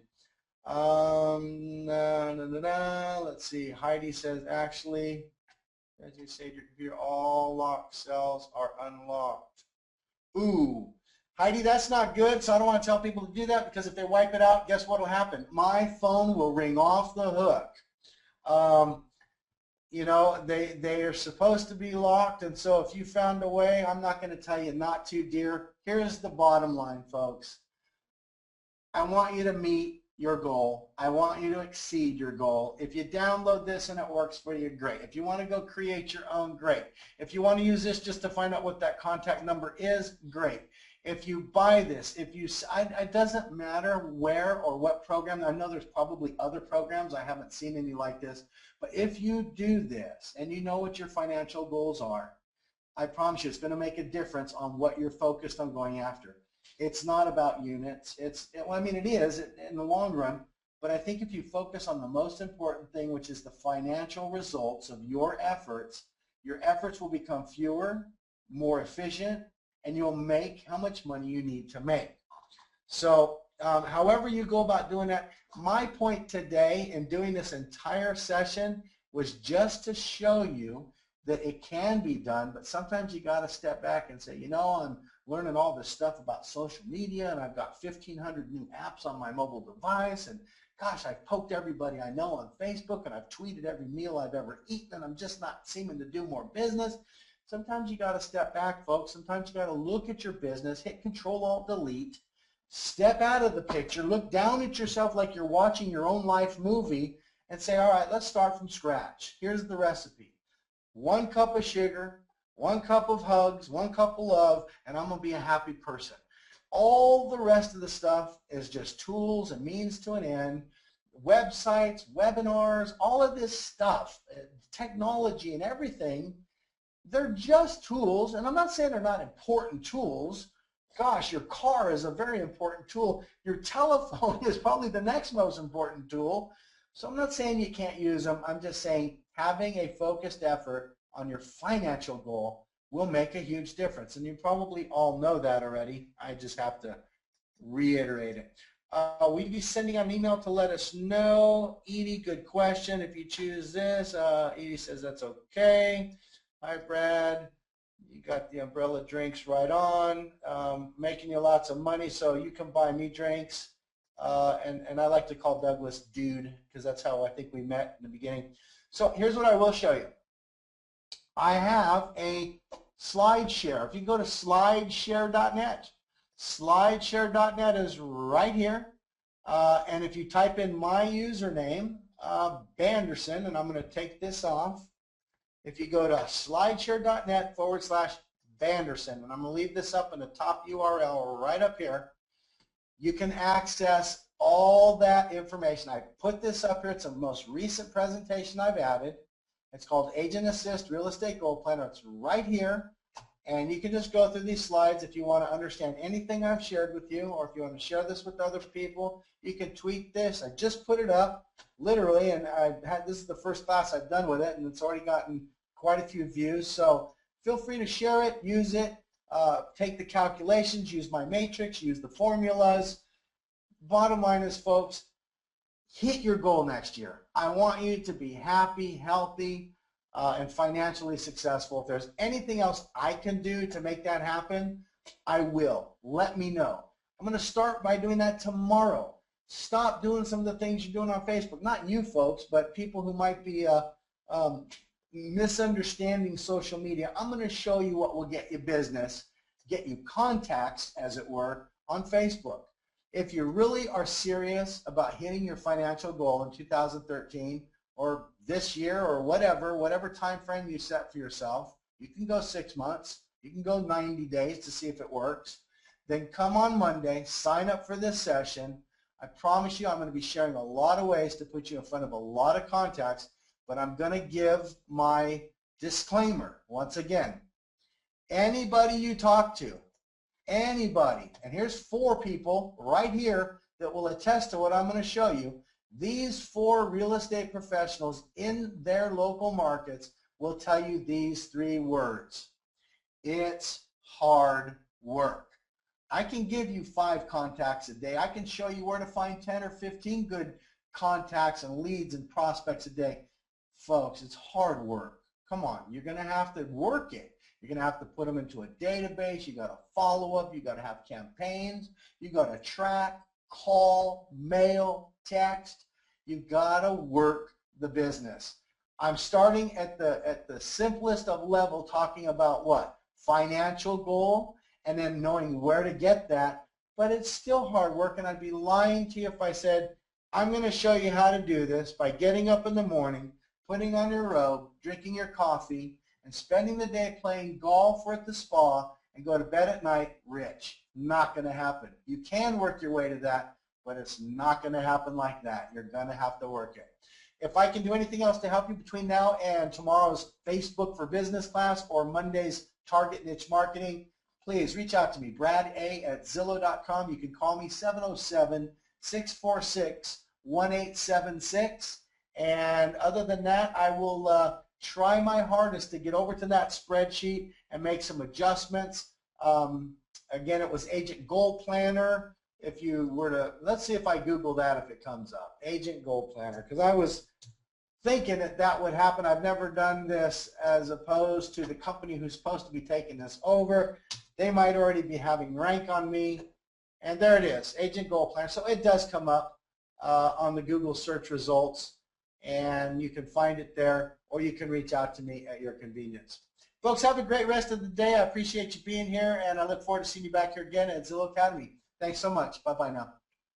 Let's see, Heidi says, actually, As you say, your computer, all locked cells are unlocked. Ooh, Heidi, that's not good, so I don't want to tell people to do that because if they wipe it out, guess what will happen? My phone will ring off the hook. You know, they are supposed to be locked, and so if you found a way, I'm not going to tell you not to, dear. Here's the bottom line, folks. I want you to meet your goal. I want you to exceed your goal. If you download this and it works for you, great. If you want to go create your own, great. If you want to use this just to find out what that contact number is, great. If you buy this, it doesn't matter where or what program. I know there's probably other programs. I haven't seen any like this. But if you do this and you know what your financial goals are, I promise you it's going to make a difference on what you're focused on going after. It's not about units. Well, I mean, it is in the long run, but I think if you focus on the most important thing, which is the financial results of your efforts will become fewer, more efficient, and you'll make how much money you need to make. So however you go about doing that, my point today in doing this entire session was just to show you that it can be done, but sometimes you got to step back and say, you know, I'm learning all this stuff about social media and I've got 1,500 new apps on my mobile device, and gosh, I've poked everybody I know on Facebook and I've tweeted every meal I've ever eaten and I'm just not seeming to do more business. Sometimes you got to step back, folks. Sometimes you got to look at your business, hit Control-Alt-Delete, step out of the picture, look down at yourself like you're watching your own life movie and say, all right, let's start from scratch. Here's the recipe. 1 cup of sugar, 1 cup of hugs, 1 cup of love, and I'm going to be a happy person. All the rest of the stuff is just tools and means to an end. Websites, webinars, all of this stuff, technology and everything, they're just tools, and I'm not saying they're not important tools. Gosh, your car is a very important tool. Your telephone is probably the next most important tool. So I'm not saying you can't use them. I'm just saying having a focused effort on your financial goal will make a huge difference. And you probably all know that already. I just have to reiterate it. Will you be sending out an email to let us know? Edie, good question. If you choose this, Edie says that's okay. Hi, Brad. You got the umbrella drinks right on, making you lots of money so you can buy me drinks. And I like to call Douglas dude because that's how I think we met in the beginning. So here's what I will show you. I have a SlideShare. If you go to slideshare.net, slideshare.net is right here. And if you type in my username, Banderson, and I'm going to take this off. If you go to slideshare.net/Banderson, and I'm going to leave this up in the top URL right up here, you can access all that information. I put this up here. It's the most recent presentation I've added. It's called Agent Assist Real Estate Goal Planner. It's right here. And you can just go through these slides if you want to understand anything I've shared with you, or if you want to share this with other people, you can tweet this. I just put it up, literally, and this is the first class I've done with it, and it's already gotten quite a few views. So feel free to share it, use it, take the calculations, use my matrix, use the formulas. Bottom line is, folks, hit your goal next year. I want you to be happy, healthy, and financially successful. If there's anything else I can do to make that happen, I will. Let me know. I'm going to start by doing that tomorrow. Stop doing some of the things you're doing on Facebook. Not you folks, but people who might be misunderstanding social media. I'm going to show you what will get you business, get you contacts, as it were, on Facebook. If you really are serious about hitting your financial goal in 2013 or this year or whatever time frame you set for yourself, you can go 6 months, you can go 90 days to see if it works, then come on Monday, sign up for this session. I promise you I'm going to be sharing a lot of ways to put you in front of a lot of contacts, but I'm going to give my disclaimer once again. Anybody you talk to, anybody, and here's 4 people right here that will attest to what I'm going to show you. These 4 real estate professionals in their local markets will tell you these 3 words. It's hard work. I can give you 5 contacts a day. I can show you where to find 10 or 15 good contacts and leads and prospects a day. Folks, it's hard work. Come on, you're going to have to work it. You're going to have to put them into a database. You got to follow up. You got to have campaigns. You got to track, call, mail, text. You got to work the business. I'm starting at the simplest of level, talking about what? Financial goal, and then knowing where to get that. But it's still hard work, and I'd be lying to you if I said, I'm going to show you how to do this by getting up in the morning, putting on your robe, drinking your coffee, and spending the day playing golf or at the spa and go to bed at night rich. Not going to happen. You can work your way to that, but it's not going to happen like that. You're going to have to work it. If I can do anything else to help you between now and tomorrow's Facebook for Business class or Monday's Target Niche Marketing, please reach out to me, brada@zillow.com. You can call me 707-646-1876. And other than that, I will try my hardest to get over to that spreadsheet and make some adjustments. Again, it was Agent Goal Planner. If you were to, let's see if I Google that, if it comes up, Agent Goal Planner, because I was thinking that would happen. I've never done this, as opposed to the company who's supposed to be taking this over. They might already be having rank on me. And there it is, Agent Goal Planner. So it does come up on the Google search results, and you can find it there, or you can reach out to me at your convenience. Folks, have a great rest of the day. I appreciate you being here, and I look forward to seeing you back here again at Zillow Academy. Thanks so much. Bye-bye now.